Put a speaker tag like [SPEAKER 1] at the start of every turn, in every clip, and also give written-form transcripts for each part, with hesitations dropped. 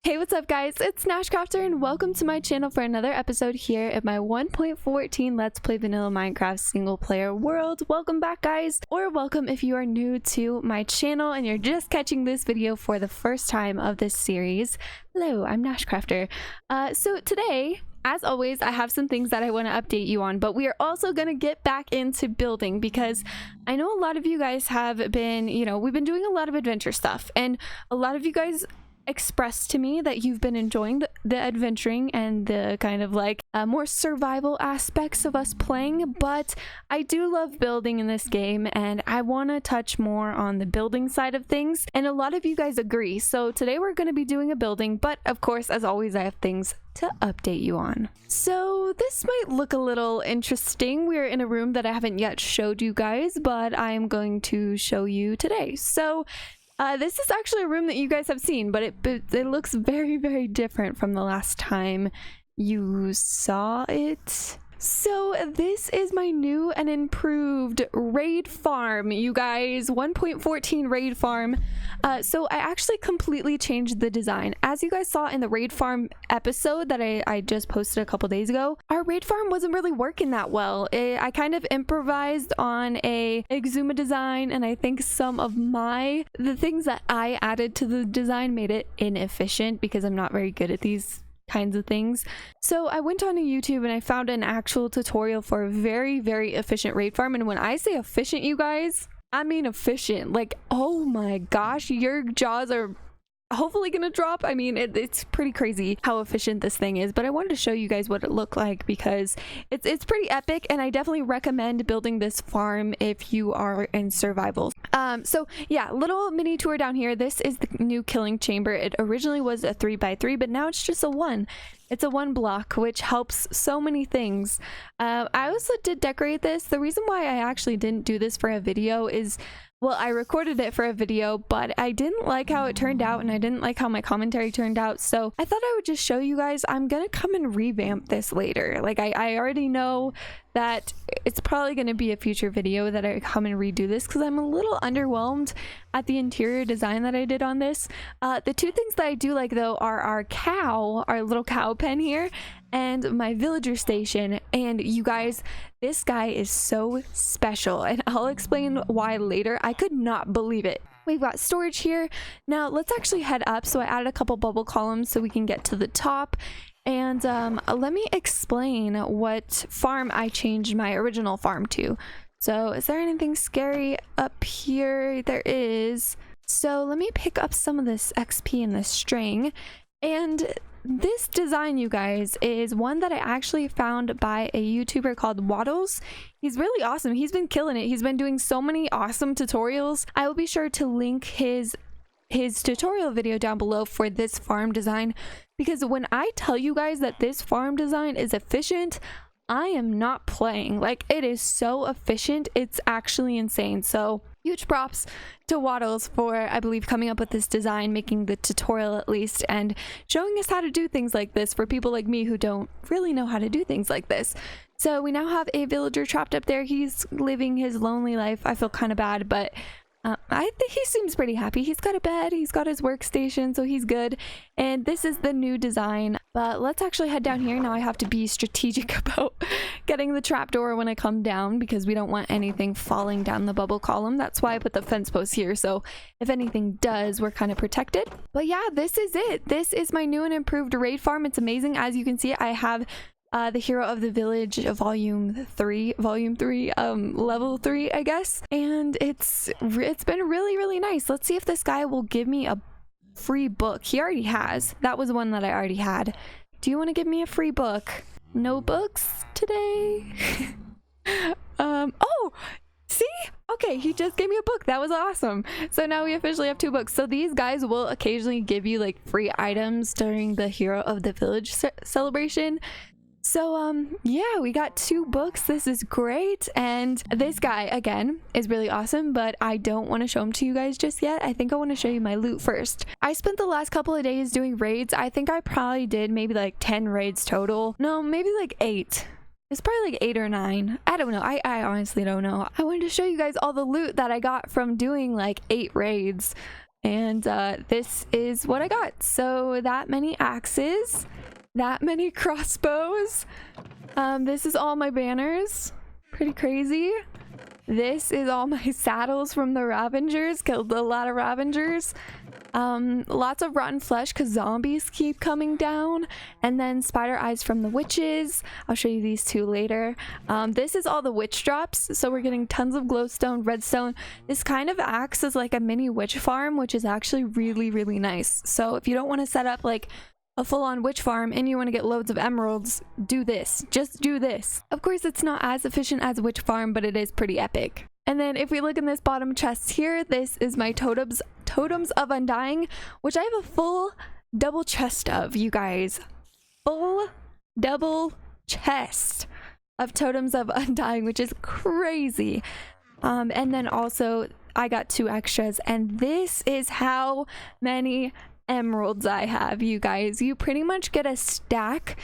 [SPEAKER 1] Hey, what's up guys? It's NashCrafter and welcome to my channel for another episode here at my 1.14 Let's Play Vanilla Minecraft single player world. Welcome back guys, or welcome if you are new to my channel and you're just catching this video for the first time of this series. Hello, I'm NashCrafter. So today, as always, I have some things that I want to update you on, but we are also going to get back into building because I know a lot of you guys have been, we've been doing a lot of adventure stuff, and a lot of you guys expressed to me that you've been enjoying the adventuring and the kind of like more survival aspects of us playing, but I do love building in this game and I want to touch more on the building side of things, and a lot of you guys agree. So today we're going to be doing a building, but of course, as always, I have things to update you on. So this might look a little interesting. We're in a room that I haven't yet showed you guys, but I'm going to show you today. So this is actually a room that you guys have seen, but it looks very, very different from the last time you saw it. So this is my new and improved raid farm, you guys. 1.14 raid farm. So I actually completely changed the design. As you guys saw in the raid farm episode that I just posted a couple days ago, our raid farm wasn't really working that well. I kind of improvised on a Exuma design, and I think some of the things that I added to the design made it inefficient because I'm not very good at these kinds of things. So I went on to YouTube and I found an actual tutorial for a very, very efficient raid farm. And when I say efficient, you guys, I mean efficient. Like, oh my gosh, your jaws are hopefully gonna drop. I mean, it's pretty crazy how efficient this thing is, but I wanted to show you guys what it looked like because it's pretty epic, and I definitely recommend building this farm if you are in survival. So yeah, little mini tour down here. This is the new killing chamber. It originally was a 3x3, but now it's just a 1. It's a 1 block, which helps so many things. I also did decorate this. The reason why I actually didn't do this for a video is, well, I recorded it for a video, but I didn't like how it turned out and I didn't like how my commentary turned out. So I thought I would just show you guys. I'm gonna come and revamp this later. Like I already know that it's probably going to be a future video that I come and redo this because I'm a little underwhelmed at the interior design that I did on this. The two things that I do like though are our little cow pen here, and my villager station. And you guys, this guy is so special, and I'll explain why later. I could not believe it. We've got storage here. Now let's actually head up. So I added a couple bubble columns so we can get to the top. And let me explain what farm I changed my original farm to. So is there anything scary up here? There is. So let me pick up some of this XP in this string. And this design, you guys, is one that I actually found by a YouTuber called Wattles. He's really awesome. He's been killing it. He's been doing so many awesome tutorials. I will be sure to link his tutorial video down below for this farm design, because when I tell you guys that this farm design is efficient, I am not playing. Like, it is so efficient, it's actually insane. So huge props to Wattles for, I believe, coming up with this design, making the tutorial at least, and showing us how to do things like this for people like me who don't really know how to do things like this. So we now have a villager trapped up there. He's living his lonely life. I feel kind of bad, but I think he seems pretty happy. He's got a bed, he's got his workstation, so he's good. And this is the new design. But let's actually head down here. Now I have to be strategic about getting the trapdoor when I come down, because we don't want anything falling down the bubble column. That's why I put the fence post here, so if anything does, we're kind of protected. But yeah, this is it. This is my new and improved raid farm. It's amazing. As you can see, I have the Hero of the Village, volume 3, level 3, I guess. And it's been really, really nice. Let's see if this guy will give me a free book. He already has. That was one that I already had. Do you want to give me a free book? No books today. Oh, see? Okay, he just gave me a book. That was awesome. So now we officially have 2 books. So these guys will occasionally give you like free items during the Hero of the Village celebration. So yeah, we got 2 books. This is great. And this guy again is really awesome, but I don't want to show him to you guys just yet. I think I want to show you my loot first. I spent the last couple of days doing raids. I think I probably did maybe like 10 raids total. No, maybe like 8. It's probably like 8 or 9. I don't know. I honestly don't know. I wanted to show you guys all the loot that I got from doing like 8 raids. And this is what I got. So that many axes, that many crossbows. This is all my banners. Pretty crazy. This is all my saddles from the Ravengers. Killed a lot of Ravengers. Lots of rotten flesh because zombies keep coming down, and then spider eyes from the witches. I'll show you these two later. This is all the witch drops, so we're getting tons of glowstone, redstone. This kind of acts as like a mini witch farm, which is actually really nice. So if you don't want to set up like a full-on witch farm and you want to get loads of emeralds, do this. Just do this. Of course, it's not as efficient as a witch farm, but it is pretty epic. And then if we look in this bottom chest here, this is my totems of undying, which I have a full double chest of, you guys. Full double chest of totems of undying, which is crazy. And then also I got 2 extras, and this is how many emeralds I have, you guys. You pretty much get a stack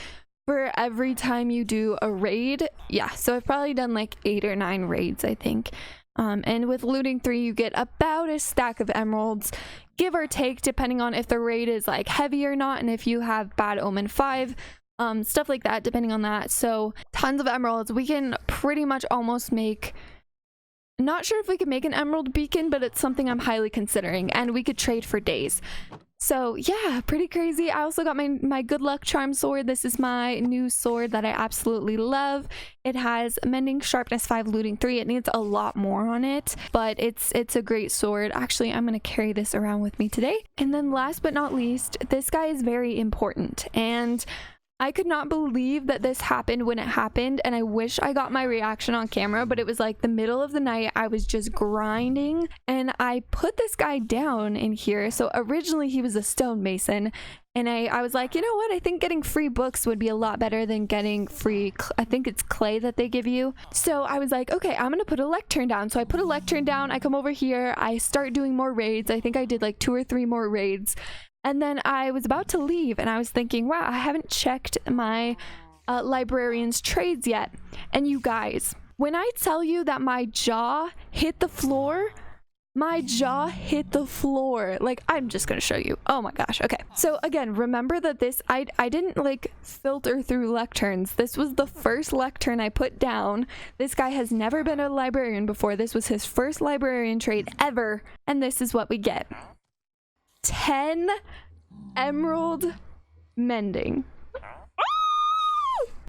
[SPEAKER 1] for every time you do a raid. Yeah, so I've probably done like 8 or 9 raids, I think. And with looting 3, you get about a stack of emeralds, give or take, depending on if the raid is like heavy or not, and if you have bad omen 5, stuff like that, depending on that. So tons of emeralds. We can pretty much almost make, not sure if we can make an emerald beacon, but it's something I'm highly considering, and we could trade for days. So yeah, pretty crazy. I also got my good luck charm sword. This is my new sword that I absolutely love. It has mending, sharpness 5, looting 3. It needs a lot more on it, but it's a great sword. Actually, I'm going to carry this around with me today. And then last but not least, this guy is very important, and I could not believe that this happened when it happened, and I wish I got my reaction on camera, but it was like the middle of the night. I was just grinding, and I put this guy down in here. So originally he was a stonemason, and I was like, you know what? I think getting free books would be a lot better than getting free, I think it's clay that they give you. So I was like, okay, I'm gonna put a lectern down. So I put a lectern down, I come over here, I start doing more raids. I think I did like 2 or 3 more raids. And then I was about to leave, and I was thinking, wow, I haven't checked my librarian's trades yet. And you guys, when I tell you that my jaw hit the floor, like, I'm just gonna show you. Oh my gosh. Okay, so again, remember that this, I didn't like filter through lecterns. This was the first lectern I put down. This guy has never been a librarian before. This was his first librarian trade ever, and this is what we get. 10 emerald mending.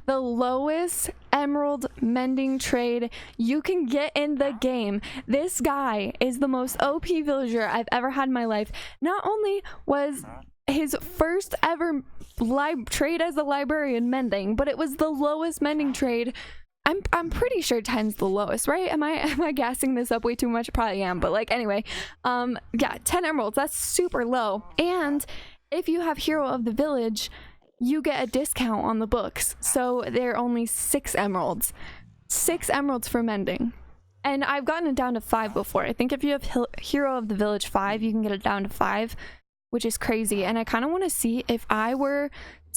[SPEAKER 1] The lowest emerald mending trade you can get in the game. This guy is the most OP villager I've ever had in my life. Not only was his first ever trade as a librarian mending, but it was the lowest mending trade. I'm pretty sure 10's the lowest, right? Am I gassing this up way too much? Probably am, but like anyway, yeah, 10 emeralds, that's super low. And if you have Hero of the Village, you get a discount on the books. So they're only 6 emeralds. 6 emeralds for mending. And I've gotten it down to 5 before. I think if you have Hero of the Village 5, you can get it down to 5, which is crazy. And I kind of want to see if I were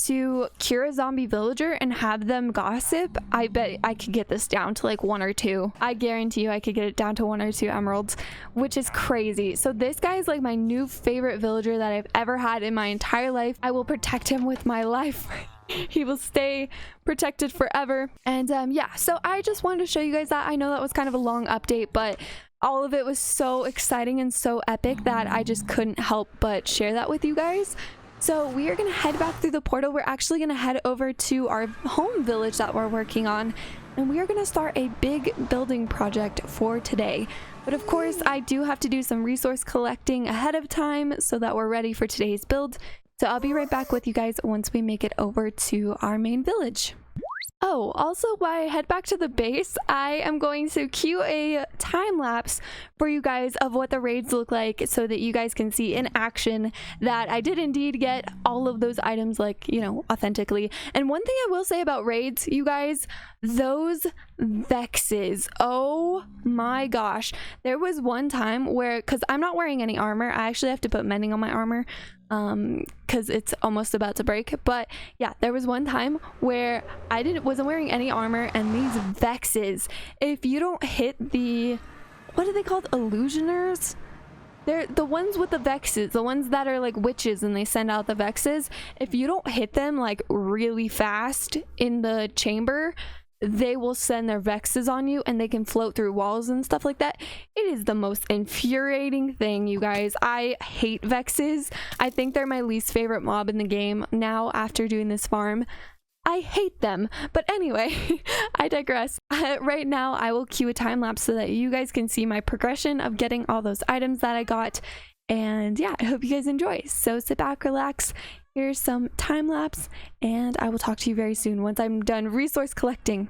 [SPEAKER 1] to cure a zombie villager and have them gossip, I bet I could get this down to like 1 or 2. I guarantee you I could get it down to 1 or 2 emeralds, which is crazy. So this guy is like my new favorite villager that I've ever had in my entire life. I will protect him with my life. He will stay protected forever. And yeah, so I just wanted to show you guys that. I know that was kind of a long update, but all of it was so exciting and so epic that I just couldn't help but share that with you guys. So we are going to head back through the portal. We're actually going to head over to our home village that we're working on, and we are going to start a big building project for today. But of course, I do have to do some resource collecting ahead of time so that we're ready for today's build. So I'll be right back with you guys once we make it over to our main village. Oh, also while I head back to the base, I am going to cue a time lapse for you guys of what the raids look like so that you guys can see in action that I did indeed get all of those items, like, you know, authentically. And one thing I will say about raids, you guys, those vexes, oh my gosh. There was one time where, because I'm not wearing any armor, I actually have to put mending on my armor because it's almost about to break. But yeah, there was one time where I wasn't wearing any armor, and these vexes, if you don't hit the, what are they called, illusioners, They're the ones with the vexes, the ones that are like witches and they send out the vexes. If you don't hit them like really fast in the chamber, they will send their vexes on you and they can float through walls and stuff like that. It is the most infuriating thing, you guys. I hate vexes. I think they're my least favorite mob in the game now after doing this farm. I hate them. But anyway, I digress. Right now, I will cue a time lapse so that you guys can see my progression of getting all those items that I got. And yeah, I hope you guys enjoy. So sit back, relax. Here's some time lapse, and I will talk to you very soon once I'm done resource collecting.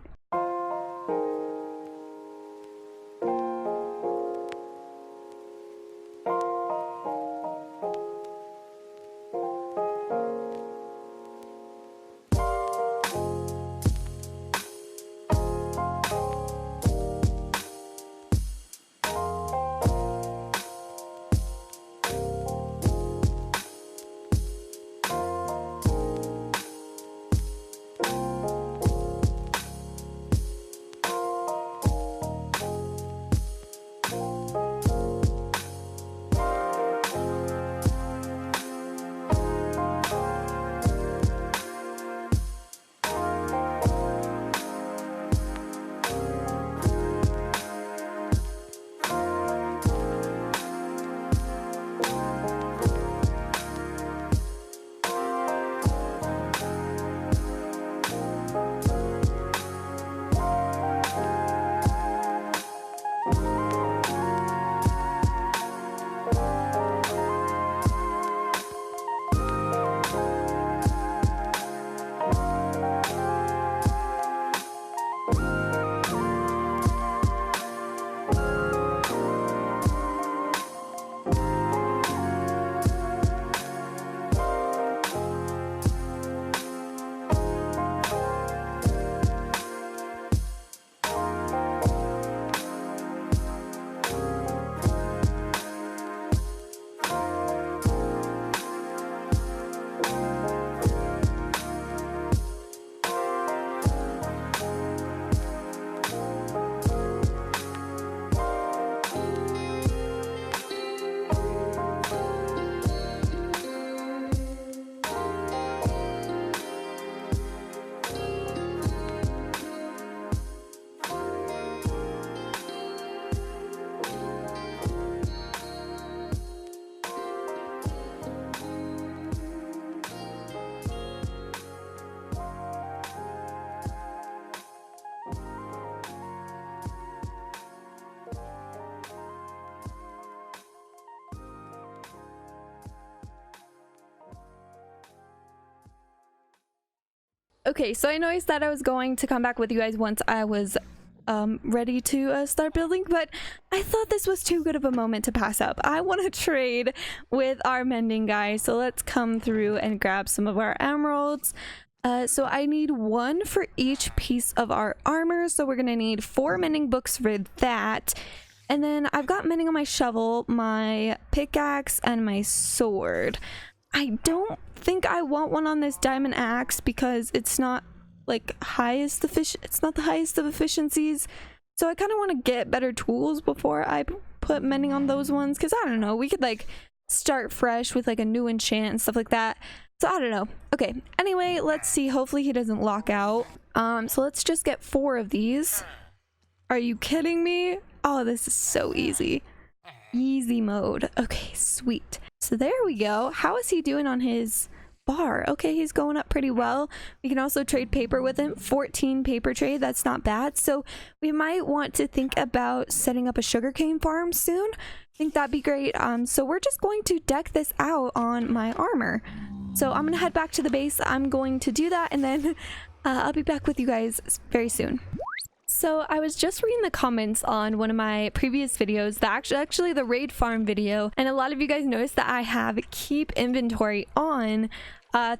[SPEAKER 1] Okay, so I noticed that I was going to come back with you guys once I was ready to start building, but I thought this was too good of a moment to pass up. I want to trade with our mending guy, so let's come through and grab some of our emeralds. So I need 1 for each piece of our armor, so we're gonna need 4 mending books for that. And then I've got mending on my shovel, my pickaxe, and my sword. I don't think I want one on this diamond axe because it's not like it's not the highest of efficiencies. So I kind of want to get better tools before I put mending on those ones, because I don't know, we could like start fresh with like a new enchant and stuff like that. So I don't know. Okay, anyway, let's see. Hopefully he doesn't lock out. So let's just get 4 of these. Are you kidding me? Oh, this is so easy. Easy mode. Okay, sweet. So there we go. How is he doing on his bar? Okay, he's going up pretty well. We can also trade paper with him. 14 paper trade. That's not bad. So we might want to think about setting up a sugarcane farm soon. I think that'd be great. So we're just going to deck this out on my armor. So I'm gonna head back to the base. I'm going to do that, and then I'll be back with you guys very soon. So I was just reading the comments on one of my previous videos, actually the raid farm video, and a lot of you guys noticed that I have keep inventory on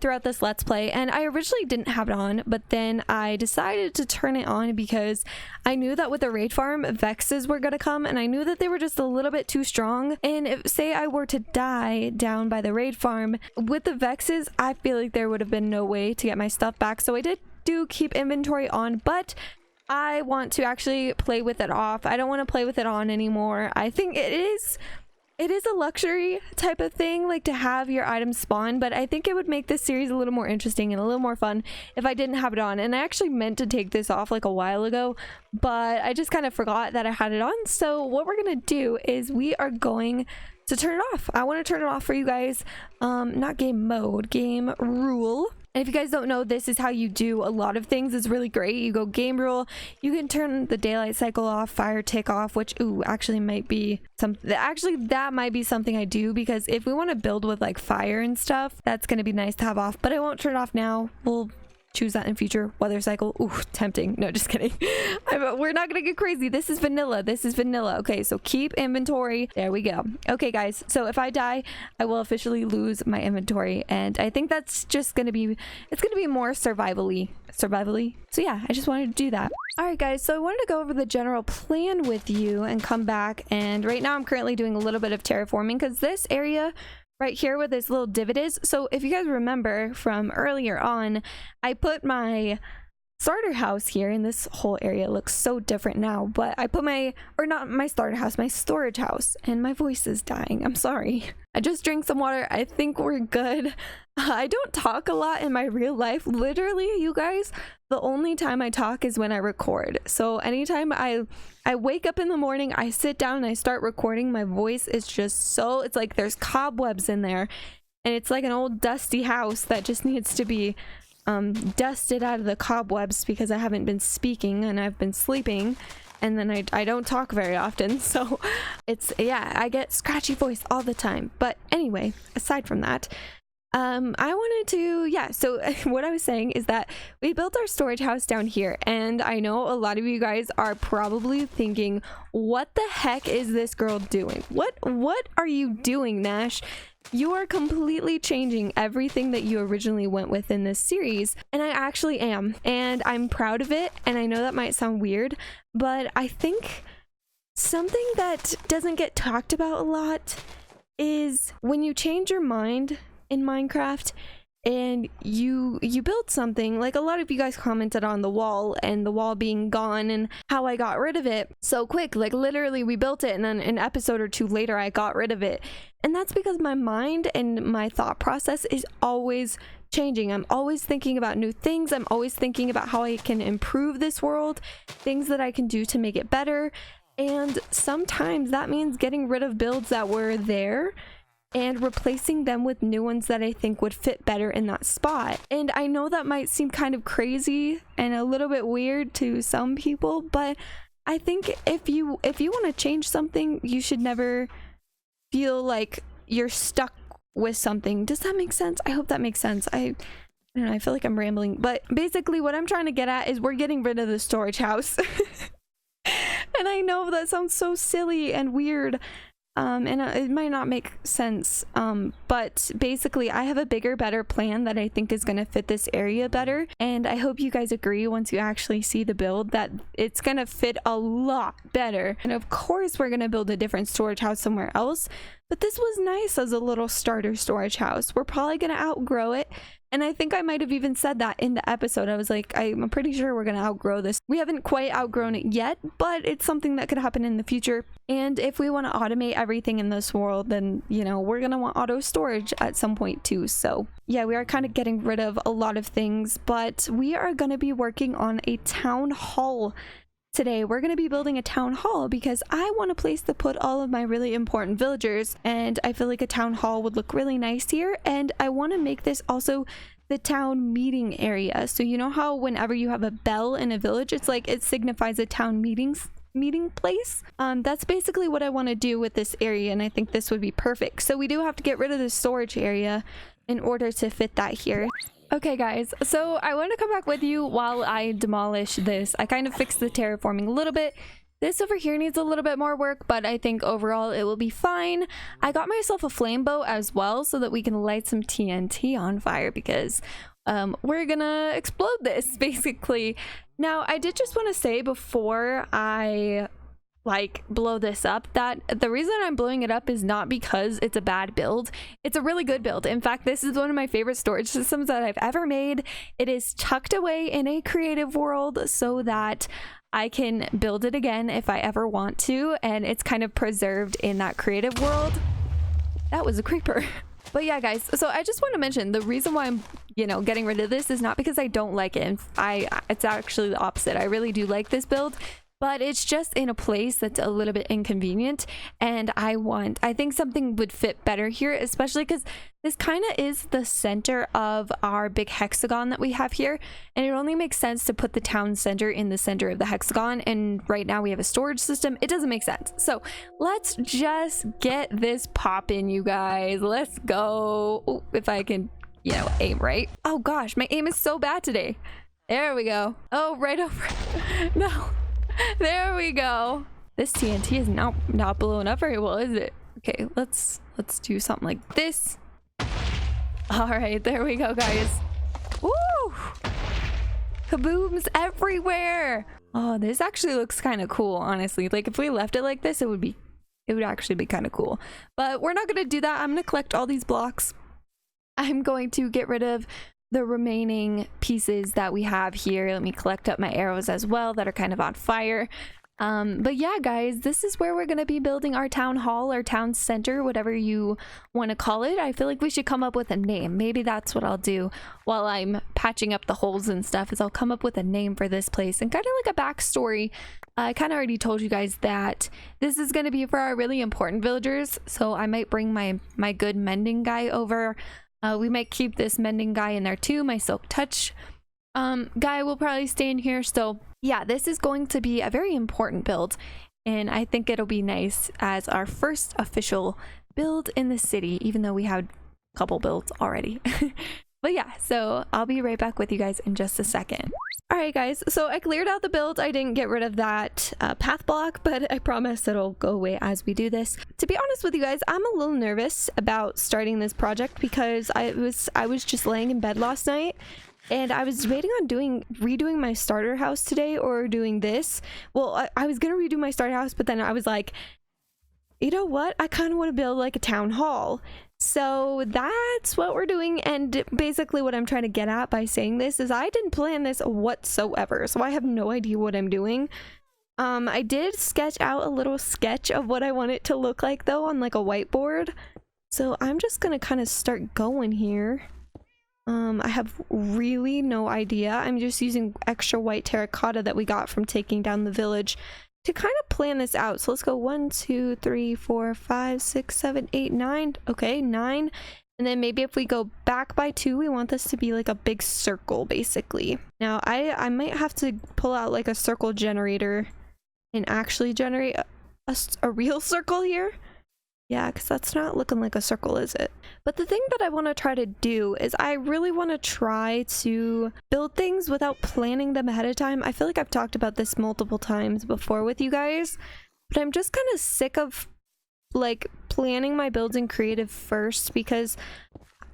[SPEAKER 1] throughout this let's play, and I originally didn't have it on, but then I decided to turn it on because I knew that with the raid farm vexes were gonna come, and I knew that they were just a little bit too strong, and if say I were to die down by the raid farm with the vexes, I feel like there would have been no way to get my stuff back. So I did do keep inventory on, but I want to actually play with it off. I don't want to play with it on anymore. I think it is it is a luxury type of thing, like to have your items spawn, but I think it would make this series a little more interesting and a little more fun if I didn't have it on. And I actually meant to take this off like a while ago, but I just kind of forgot that I had it on. So what we're gonna do is we are going to turn it off. I want to turn it off for you guys. Not game mode, game rule. And if you guys don't know, this is how you do a lot of things. It's really great. You go game rule, you can turn the daylight cycle off, fire tick off, which actually might be something, that might be something I do, because if we want to build with like fire and stuff, that's going to be nice to have off, but I won't turn it off now. We'll choose that in future. Weather cycle, ooh, tempting. No, just kidding. We're not gonna get crazy. This is vanilla. Okay, so keep inventory. There we go. Okay guys, so if I die, I will officially lose my inventory, and I think that's just gonna be, it's gonna be more survivally. So yeah, I just wanted to do that. All right guys, so I wanted to go over the general plan with you and come back, and right now I'm currently doing a little bit of terraforming because this area right here where this little divot is. So if you guys remember from earlier on, I put my starter house here, and this whole area looks so different now, but I put my, or not my starter house, my storage house, and my voice is dying. I'm sorry. I just drank some water. I think we're good. I don't talk a lot in my real life. Literally, you guys, the only time I talk is when I record. So anytime I wake up in the morning, I sit down and I start recording, my voice is just so, it's like there's cobwebs in there, and it's like an old dusty house that just needs to be dusted out of the cobwebs because I haven't been speaking and I've been sleeping, and then I don't talk very often, so it's, yeah, I get scratchy voice all the time. But anyway, aside from that, I wanted to, yeah, so what I was saying is that we built our storage house down here, and I know a lot of you guys are probably thinking, what the heck is this girl doing? What are you doing, Nash? You are completely changing everything that you originally went with in this series, and I actually am, and I'm proud of it. And I know that might sound weird, but I think something that doesn't get talked about a lot is when you change your mind in Minecraft and you build something, like a lot of you guys commented on the wall and the wall being gone and how I got rid of it so quick. Like literally we built it and then an episode or two later I got rid of it, and that's because my mind and my thought process is always changing. I'm always thinking about new things. I'm always thinking about how I can improve this world, things that I can do to make it better, and sometimes that means getting rid of builds that were there and replacing them with new ones that I think would fit better in that spot. And I know that might seem kind of crazy and a little bit weird to some people, but I think if you want to change something, you should never feel like you're stuck with something. Does that make sense? I hope that makes sense. I don't know, I feel like I'm rambling, but basically what I'm trying to get at is we're getting rid of the storage house. And I know that sounds so silly and weird, and it might not make sense, but basically I have a bigger, better plan that I think is going to fit this area better, and I hope you guys agree once you actually see the build that it's going to fit a lot better. And of course we're going to build a different storage house somewhere else, but this was nice as a little starter storage house. We're probably going to outgrow it, and I think I might have even said that in the episode. I was like, I'm pretty sure we're going to outgrow this. We haven't quite outgrown it yet, but it's something that could happen in the future. And if we want to automate everything in this world, then, you know, we're going to want auto storage at some point too. So yeah, we are kind of getting rid of a lot of things, but we are going to be working on a town hall today. We're going to be building a town hall because I want a place to put all of my really important villagers, and I feel like a town hall would look really nice here. And I want to make this also the town meeting area. So you know how whenever you have a bell in a village, it's like it signifies a town meeting place. That's basically what I want to do with this area, and I think this would be perfect. So we do have to get rid of the storage area in order to fit that here. Okay guys, so I want to come back with you while I demolish this. I kind of fixed the terraforming a little bit. This over here needs a little bit more work, but I think overall it will be fine. I got myself a flame bow as well so that we can light some TNT on fire, because we're gonna explode this basically. Now I did just want to say before I like blow this up. That the reason I'm blowing it up is not because it's a bad build. It's a really good build. In fact, this is one of my favorite storage systems that I've ever made. It is tucked away in a creative world so that I can build it again if I ever want to, and it's kind of preserved in that creative world. That was a creeper. But yeah, guys, so I just want to mention the reason why I'm, you know, getting rid of this is not because I don't like it. And it's actually the opposite. I really do like this build, but it's just in a place that's a little bit inconvenient, and I think something would fit better here, especially because this kind of is the center of our big hexagon that we have here, and it only makes sense to put the town center in the center of the hexagon, and right now we have a storage system. It doesn't make sense. So let's just get this popping, you guys. Let's go. Ooh, if I can, you know, aim right. Oh gosh, my aim is so bad today. There we go. Oh, right over. No. There we go. This TNT is not blowing up very well, is it? Okay, let's do something like this. All right, there we go, guys. Woo! Kabooms everywhere. Oh, this actually looks kind of cool, honestly. Like if we left it like this, it would actually be kind of cool. But we're not gonna do that. I'm gonna collect all these blocks. I'm going to get rid of the remaining pieces that we have here. Let me collect up my arrows as well that are kind of on fire. But yeah, guys, this is where we're going to be building our town hall or town center, whatever you want to call it. I feel like we should come up with a name. Maybe that's what I'll do while I'm patching up the holes and stuff, is I'll come up with a name for this place and kind of like a backstory. I kind of already told you guys that this is going to be for our really important villagers, so I might bring my good mending guy over. We might keep this mending guy in there too. My silk touch guy will probably stay in here. So yeah, this is going to be a very important build, and I think it'll be nice as our first official build in the city, even though we have a couple builds already. But yeah, so I'll be right back with you guys in just a second. All right, guys, so I cleared out the build. I didn't get rid of that path block, but I promise it'll go away as we do this. To be honest with you guys, I'm a little nervous about starting this project because I was just laying in bed last night, and I was debating on redoing my starter house today or doing this. Well, I was gonna redo my starter house, but then I was like, you know what? I kind of want to build like a town hall. So that's what we're doing, and basically what I'm trying to get at by saying this is I didn't plan this whatsoever, so I have no idea what I'm doing. I did sketch out a little sketch of what I want it to look like though on like a whiteboard, so I'm just gonna kind of start going here. I have really no idea. I'm just using extra white terracotta that we got from taking down the village to kind of plan this out. So let's go 1, 2, 3, 4, 5, 6, 7, 8, 9. Okay, 9. And then maybe if we go back by 2, we want this to be like a big circle basically. Now I might have to pull out like a circle generator and actually generate a real circle here. Yeah, because that's not looking like a circle, is it? But the thing that I want to try to do is I really want to try to build things without planning them ahead of time. I feel like I've talked about this multiple times before with you guys, but I'm just kind of sick of like planning my builds in creative first, because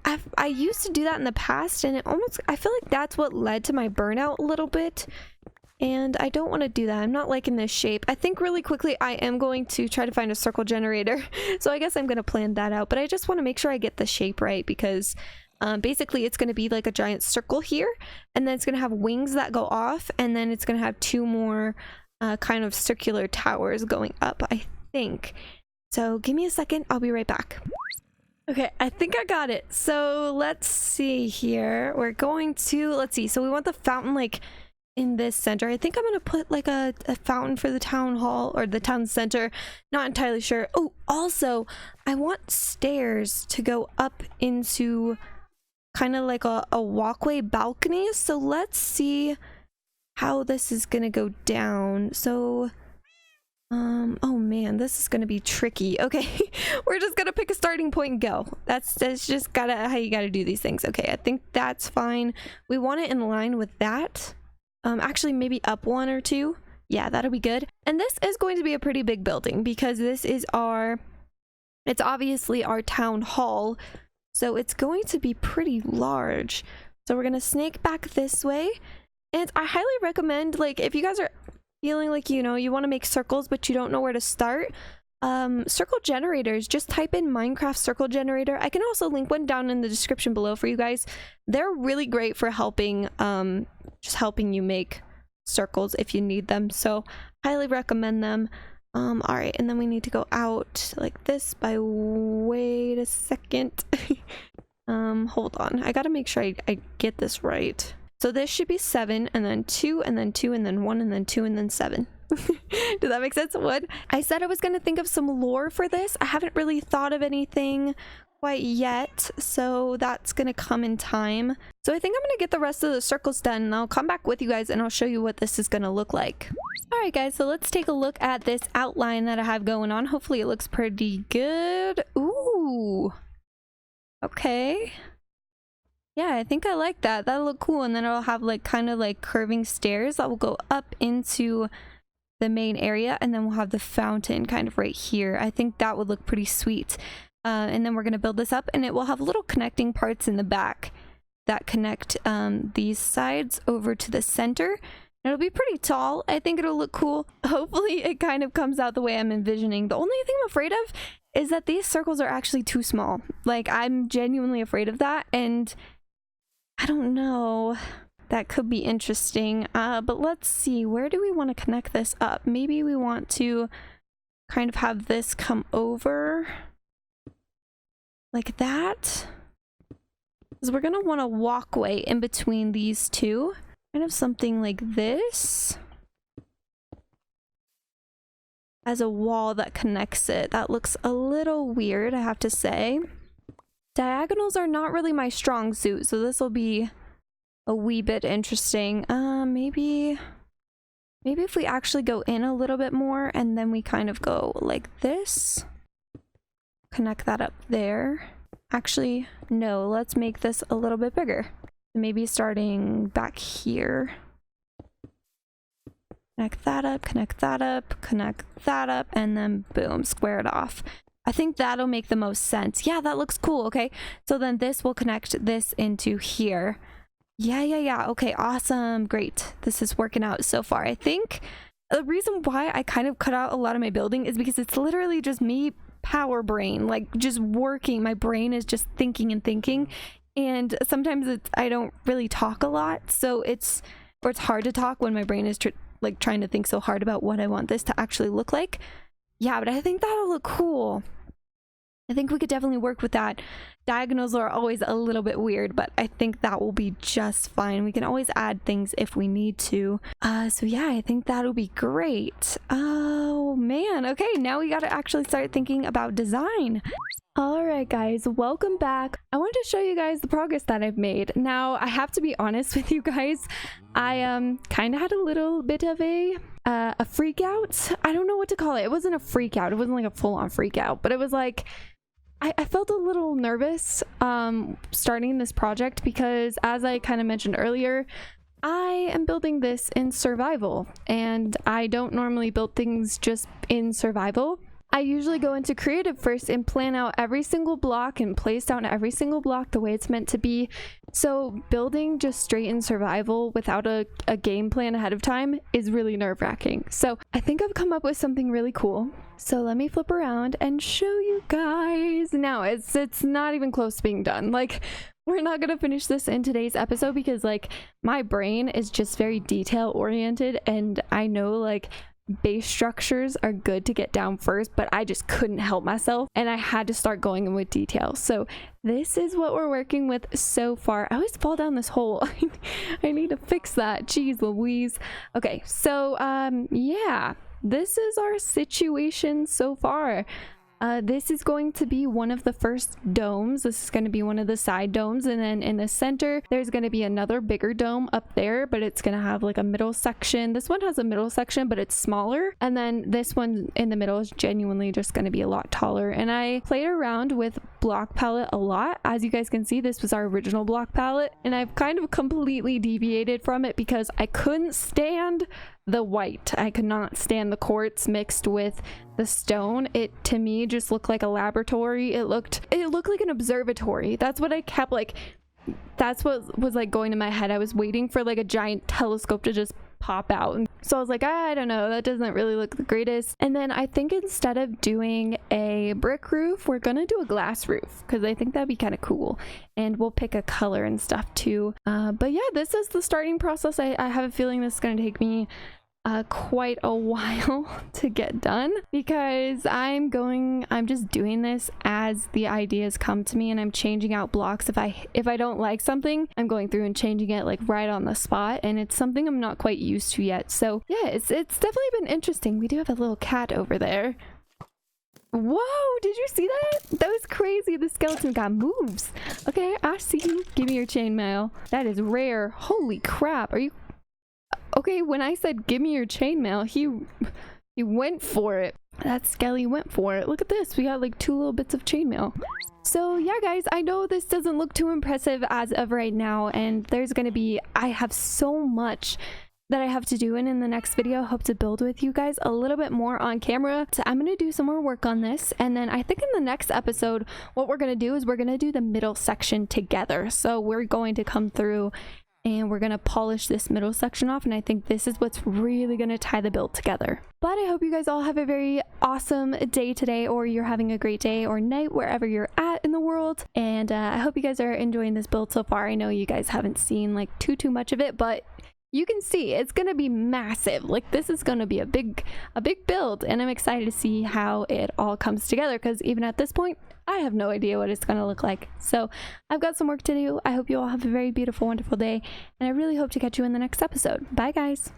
[SPEAKER 1] I used to do that in the past, and I feel like that's what led to my burnout a little bit. And I don't want to do that. I'm not liking this shape. I think really quickly I am going to try to find a circle generator. So I guess I'm going to plan that out. But I just want to make sure I get the shape right, because basically it's going to be like a giant circle here. And then it's going to have wings that go off. And then it's going to have 2 more kind of circular towers going up, I think. So give me a second. I'll be right back. Okay, I think I got it. So let's see here. We're going to, let's see. So we want the fountain like in this center. I think I'm gonna put like a fountain for the town hall or the town center, not entirely sure. Oh, also I want stairs to go up into kind of like a walkway balcony. So let's see how this is gonna go down. So oh man, this is gonna be tricky. Okay, we're just gonna pick a starting point and go. That's just how you gotta do these things. Okay, I think that's fine. We want it in line with that. Actually maybe up 1 or 2. Yeah, that'll be good. And this is going to be a pretty big building because this is it's obviously our town hall, so it's going to be pretty large. So we're gonna snake back this way, and I highly recommend, like, if you guys are feeling like, you know, you want to make circles but you don't know where to start, circle generators, just type in Minecraft circle generator. I can also link one down in the description below for you guys. They're really great for helping, just helping you make circles if you need them, so highly recommend them. All right, and then we need to go out like this by, wait a second. Hold on, I gotta make sure I get this right. So this should be 7, and then 2, and then 2, and then 1, and then 2, and then 7. Does that make sense? What? I said I was gonna think of some lore for this. I haven't really thought of anything quite yet, so that's gonna come in time. So I think I'm gonna get the rest of the circles done, and I'll come back with you guys and I'll show you what this is gonna look like. All right guys, so let's take a look at this outline that I have going on. Hopefully it looks pretty good. Ooh, okay, yeah, I think I like that. That'll look cool. And then it'll have like kind of like curving stairs that will go up into the main area, and then we'll have the fountain kind of right here. I think that would look pretty sweet. And then we're going to build this up, and it will have little connecting parts in the back that connect these sides over to the center. It'll be pretty tall. I think it'll look cool. Hopefully it kind of comes out the way I'm envisioning. The only thing I'm afraid of is that these circles are actually too small. Like, I'm genuinely afraid of that, and I don't know. That could be interesting. But let's see, where do we want to connect this up? Maybe we want to kind of have this come over like that, because we're gonna want a walkway in between these two, kind of something like this as a wall that connects it. That looks a little weird, I have to say. Diagonals are not really my strong suit, so this will be a wee bit interesting. Maybe if we actually go in a little bit more, and then we kind of go like this, connect that up there. Actually, no, let's make this a little bit bigger. Maybe starting back here. Connect that up, connect that up, connect that up, and then boom, square it off. I think that'll make the most sense. Yeah, that looks cool. Okay, so then this will connect this into here. Yeah. Okay, awesome. Great. This is working out so far. I think the reason why I kind of cut out a lot of my building is because it's literally just me power brain, like just working. My brain is just thinking and thinking, and sometimes I don't really talk a lot, so it's hard to talk when my brain is like trying to think so hard about what I want this to actually look like. Yeah, but I think that'll look cool. I think we could definitely work with that. Diagonals are always a little bit weird, but I think that will be just fine. We can always add things if we need to. So yeah, I think that'll be great. Oh man, okay, now we gotta actually start thinking about design. Alright guys, welcome back. I wanted to show you guys the progress that I've made. Now, I have to be honest with you guys. I kind of had a little bit of a freak out. I don't know what to call it. It wasn't a freak out. It wasn't like a full-on freak out, but it was like I felt a little nervous starting this project because, as I kind of mentioned earlier, I am building this in survival, and I don't normally build things just in survival. I usually go into creative first and plan out every single block and place down every single block the way it's meant to be. So building just straight in survival without a game plan ahead of time is really nerve-wracking. So I think I've come up with something really cool. So let me flip around and show you guys. Now it's not even close to being done. Like, we're not gonna finish this in today's episode because like my brain is just very detail oriented, and I know like base structures are good to get down first, but I just couldn't help myself and I had to start going in with detail. So this is what we're working with so far. I always fall down this hole. I need to fix that. Jeez Louise. Okay, so yeah, this is our situation so far. This is going to be one of the first domes. This is going to be one of the side domes, and then in the center there's going to be another bigger dome up there, but it's going to have like a middle section. This one has a middle section, but it's smaller, and then this one in the middle is genuinely just going to be a lot taller. And I played around with block palette a lot. As you guys can see, this was our original block palette, and I've kind of completely deviated from it because I couldn't stand the white. I could not stand the quartz mixed with the stone. It to me just looked like a laboratory. It looked like an observatory. That's what I kept like, that's what was like going in my head. I was waiting for like a giant telescope to just pop out. So I was like, I don't know, that doesn't really look the greatest. And then I think instead of doing a brick roof, we're gonna do a glass roof because I think that'd be kind of cool. And we'll pick a color and stuff too. But yeah, this is the starting process. I have a feeling this is gonna take me quite a while to get done because I'm just doing this as the ideas come to me, and I'm changing out blocks. If I don't like something, I'm going through and changing it like right on the spot, and it's something I'm not quite used to yet. So yeah, it's definitely been interesting. We do have a little cat over there. Whoa, did you see that? That was crazy. The skeleton got moves. Okay, I see you. Give me your chainmail. That is rare. Holy crap. Are you okay? When I said give me your chainmail, he went for it. That skelly went for it. Look at this. We got like 2 little bits of chainmail. So yeah, guys, I know this doesn't look too impressive as of right now, and I have so much that I have to do, and in the next video I hope to build with you guys a little bit more on camera. So I'm gonna do some more work on this, and then I think in the next episode what we're gonna do is we're gonna do the middle section together. So we're going to come through and we're gonna polish this middle section off, and I think this is what's really gonna tie the build together. But I hope you guys all have a very awesome day today, or you're having a great day or night wherever you're at in the world, and I hope you guys are enjoying this build so far. I know you guys haven't seen like too much of it, but you can see it's gonna be massive. Like, this is gonna be a big build, and I'm excited to see how it all comes together, because even at this point I have no idea what it's gonna look like. So I've got some work to do. I hope you all have a very beautiful, wonderful day, and I really hope to catch you in the next episode. Bye guys.